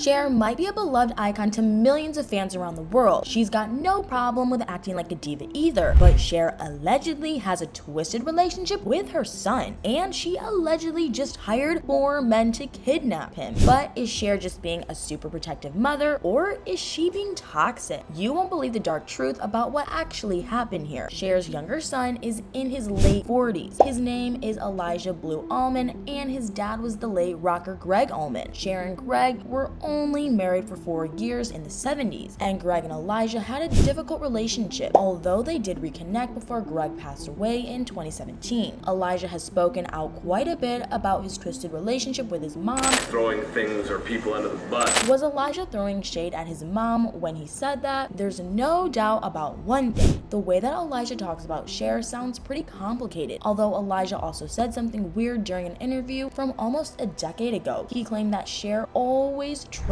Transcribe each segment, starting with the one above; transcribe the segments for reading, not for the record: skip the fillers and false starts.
Cher might be a beloved icon to millions of fans around the world. She's got no problem with acting like a diva either, but Cher allegedly has a twisted relationship with her son, and she allegedly just hired 4 men to kidnap him. But is Cher just being a super protective mother, or is she being toxic? You won't believe the dark truth about what actually happened here. Cher's younger son is in his late 40s. His name is Elijah Blue Allman, and his dad was the late rocker Greg Allman. Cher and Greg were only married for 4 years in the 70s, and Greg and Elijah had a difficult relationship, although they did reconnect before Greg passed away in 2017. Elijah has spoken out quite a bit about his twisted relationship with his mom. Throwing things or people under the bus. Was Elijah throwing shade at his mom when he said that? There's no doubt about one thing. The way that Elijah talks about Cher sounds pretty complicated, although Elijah also said something weird during an interview from almost a decade ago. He claimed that Cher always tried.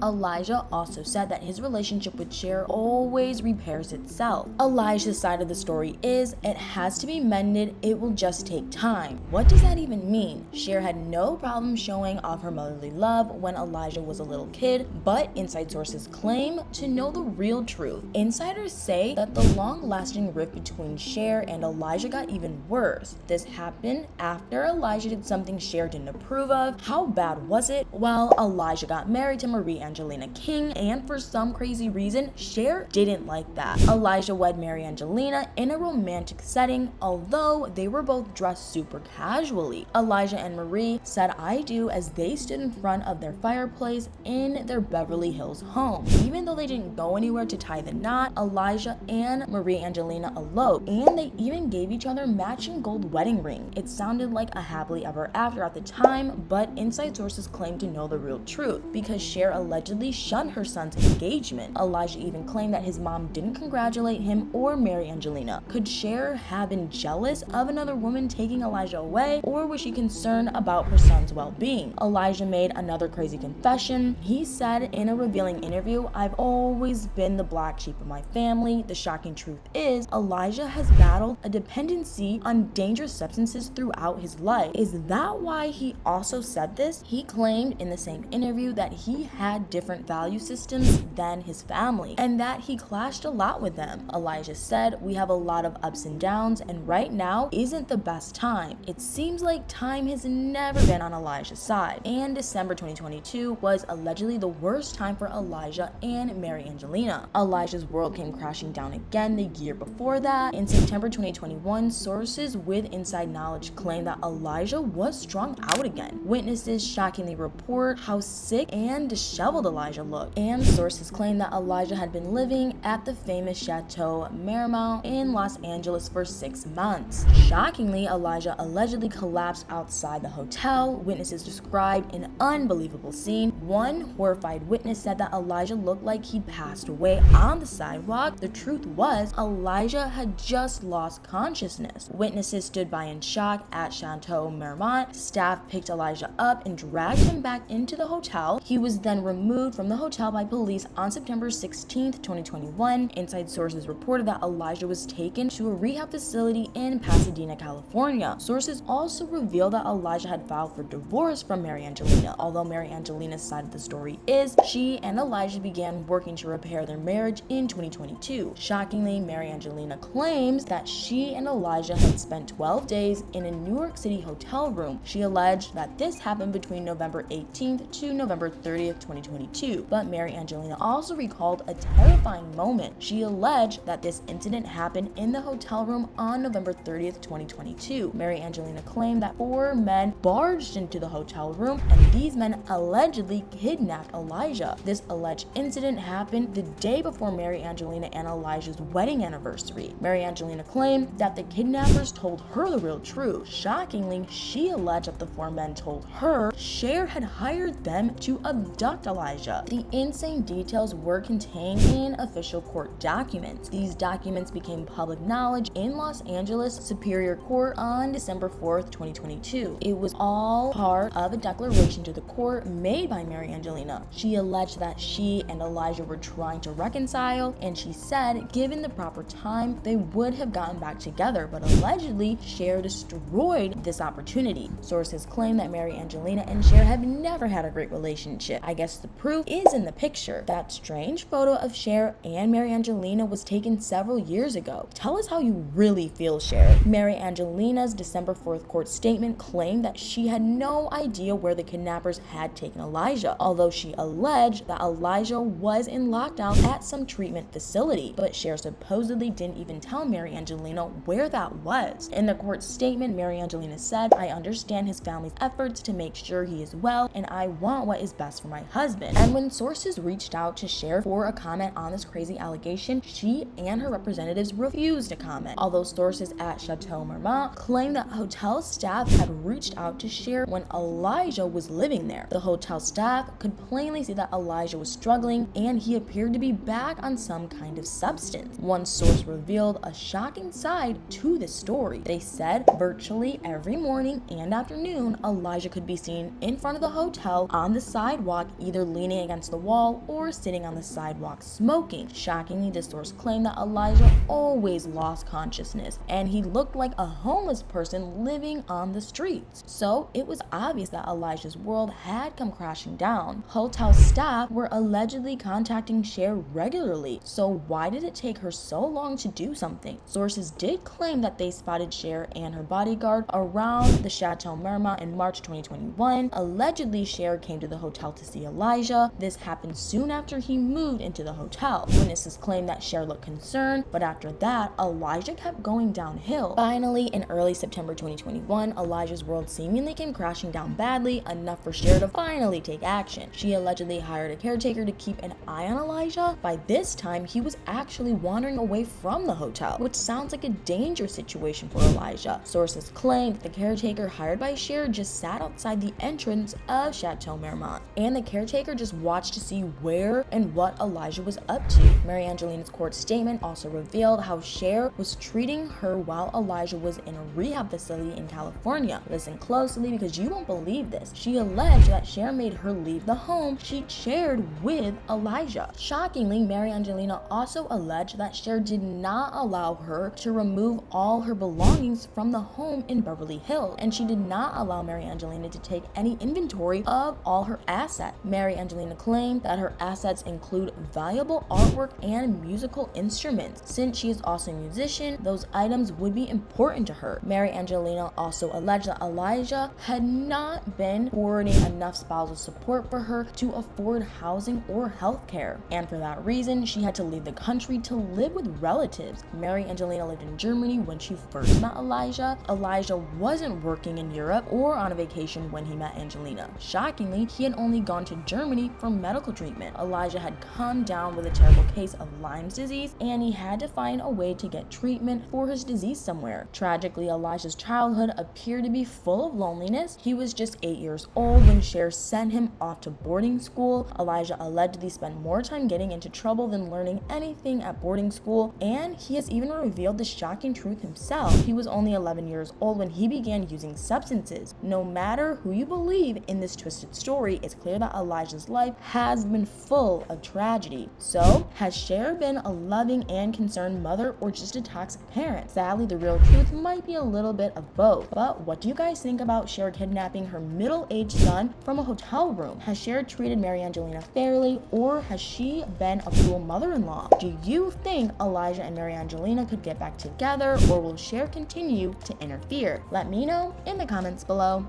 Elijah also said that his relationship with Cher always repairs itself. Elijah's side of the story is, it has to be mended, it will just take time. What does that even mean? Cher had no problem showing off her motherly love when Elijah was a little kid, but inside sources claim to know the real truth. Insiders say that the long-lasting rift between Cher and Elijah got even worse. This happened after Elijah did something Cher didn't approve of. How bad was it? Well, Elijah got married to Marie Angelina King, and for some crazy reason, Cher didn't like that. Elijah wed Mary Angelina in a romantic setting, although they were both dressed super casually. Elijah and Marie said "I do" as they stood in front of their fireplace in their Beverly Hills home. Even though they didn't go anywhere to tie the knot, Elijah and Marie Angelina eloped, and they even gave each other matching gold wedding ring. It sounded like a happily ever after at the time, but inside sources claim to know the real truth because Cher allegedly shunned her son's engagement. Elijah even claimed that his mom didn't congratulate him or Mary Angelina. Could Cher have been jealous of another woman taking Elijah away, or was she concerned about her son's well-being? Elijah made another crazy confession. He said in a revealing interview, "I've always been the black sheep of my family. The shocking truth is, Elijah has battled a dependency on dangerous substances throughout his life." Is that why he also said this? He claimed in the same interview that he had different value systems than his family, and that he clashed a lot with them. Elijah said, "We have a lot of ups and downs, and right now isn't the best time. It seems like time has never been on Elijah's side." And December 2022 was allegedly the worst time for Elijah and Mary Angelina. Elijah's world came crashing down again the year before that. In September 2021, sources with inside knowledge claim that Elijah was strung out again. Witnesses shockingly report how sick and disheveled Elijah looked, and sources claim that Elijah had been living at the famous Chateau Marmont in Los Angeles for 6 months. Shockingly, Elijah allegedly collapsed outside the hotel. Witnesses described an unbelievable scene. One horrified witness said that Elijah looked like he'd passed away on the sidewalk. The truth was, Elijah had just lost consciousness. Witnesses stood by in shock at Chateau Marmont. Staff picked Elijah up and dragged him back into the hotel. He was then removed from the hotel by police on September 16th, 2021. Inside sources reported that Elijah was taken to a rehab facility in Pasadena, California. Sources also revealed that Elijah had filed for divorce from Mary Angelina, although Mary Angelina's side of the story is she and Elijah began working to repair their marriage in 2022. Shockingly, Mary Angelina claims that she and Elijah had spent 12 days in a New York City hotel room. She alleged that this happened between November 18th to November 30th, 2022. But Mary Angelina also recalled a terrifying moment. She alleged that this incident happened in the hotel room on November 30th, 2022. Mary Angelina claimed that 4 men barged into the hotel room, and these men allegedly kidnapped Elijah. This alleged incident happened the day before Mary Angelina and Elijah's wedding anniversary. Mary Angelina claimed that the kidnappers told her the real truth. Shockingly, she alleged that the 4 men told her Cher had hired them to abduct Elijah. The insane details were contained in official court documents. These documents became public knowledge in Los Angeles Superior Court on December 4th, 2022. It was all part of a declaration to the court made by Mary Angelina. She alleged that she and Elijah were trying to reconcile, and she said given the proper time, they would have gotten back together, but allegedly, Cher destroyed this opportunity. Sources claim that Mary Angelina and Cher have never had a great relationship. I guess the proof is in the picture. That strange photo of Cher and Mary Angelina was taken several years ago. Tell us how you really feel, Cher. Mary Angelina's December 4th court statement claimed that she had no idea where the kidnappers had taken Elijah, although she alleged that Elijah was in lockdown at some treatment facility, but Cher supposedly didn't even tell Mary Angelina where that was. In the court statement, Mary Angelina said, "I understand his family's efforts to make sure he is well, and I want what is best for my husband." And when sources reached out to Cher for a comment on this crazy allegation, she and her representatives refused to comment. Although sources at Chateau Marmont claim that hotel staff had reached out to Cher when Elijah was living there. The hotel staff could plainly see that Elijah was struggling and he appeared to be back on some kind of substance. One source revealed a shocking side to this story. They said virtually every morning and afternoon, Elijah could be seen in front of the hotel on the sidewalk, either leaning against the wall or sitting on the sidewalk smoking. Shockingly, the source claimed that Elijah always lost consciousness and he looked like a homeless person living on the streets. So it was obvious that Elijah's world had come crashing down. Hotel staff were allegedly contacting Cher regularly, so why did it take her so long to do something? Sources did claim that they spotted Cher and her bodyguard around the Chateau Marmont in March 2021. Allegedly, Cher came to the hotel to see Elijah. This happened soon after he moved into the hotel. Witnesses claim that Cher looked concerned, but after that, Elijah kept going downhill. Finally, in early September 2021, Elijah's world seemingly came crashing down badly, enough for Cher to finally take action. She allegedly hired a caretaker to keep an eye on Elijah. By this time, he was actually wandering away from the hotel, which sounds like a dangerous situation for Elijah. Sources claim that the caretaker hired by Cher just sat outside the entrance of Chateau Marmont, and the caretaker just watched to see where and what Elijah was up to. Mary Angelina's court statement also revealed how Cher was treating her while Elijah was in a rehab facility in California. Listen closely because you won't believe this. She alleged that Cher made her leave the home she shared with Elijah. Shockingly, Mary Angelina also alleged that Cher did not allow her to remove all her belongings from the home in Beverly Hills, and she did not allow Mary Angelina to take any inventory of all her assets. Mary Angelina claimed that her assets include valuable artwork and musical instruments. Since she is also a musician, those items would be important to her. Mary Angelina also alleged that Elijah had not been forwarding enough spousal support for her to afford housing or health care, and for that reason, she had to leave the country to live with relatives. Mary Angelina lived in Germany when she first met Elijah. Elijah wasn't working in Europe or on a vacation when he met Angelina. Shockingly, he had only gone to Germany for medical treatment. Elijah had come down with a terrible case of Lyme's disease, and he had to find a way to get treatment for his disease somewhere. Tragically, Elijah's childhood appeared to be full of loneliness. He was just 8 years old when Cher sent him off to boarding school. Elijah allegedly spent more time getting into trouble than learning anything at boarding school, and he has even revealed the shocking truth himself. He was only 11 years old when he began using substances. No matter who you believe in this twisted story, it's clear that Elijah's life has been full of tragedy. So, has Cher been a loving and concerned mother or just a toxic parent? Sadly, the real truth might be a little bit of both. But what do you guys think about Cher kidnapping her middle-aged son from a hotel room? Has Cher treated Mary Angelina fairly, or has she been a cruel mother-in-law? Do you think Elijah and Mary Angelina could get back together, or will Cher continue to interfere? Let me know in the comments below.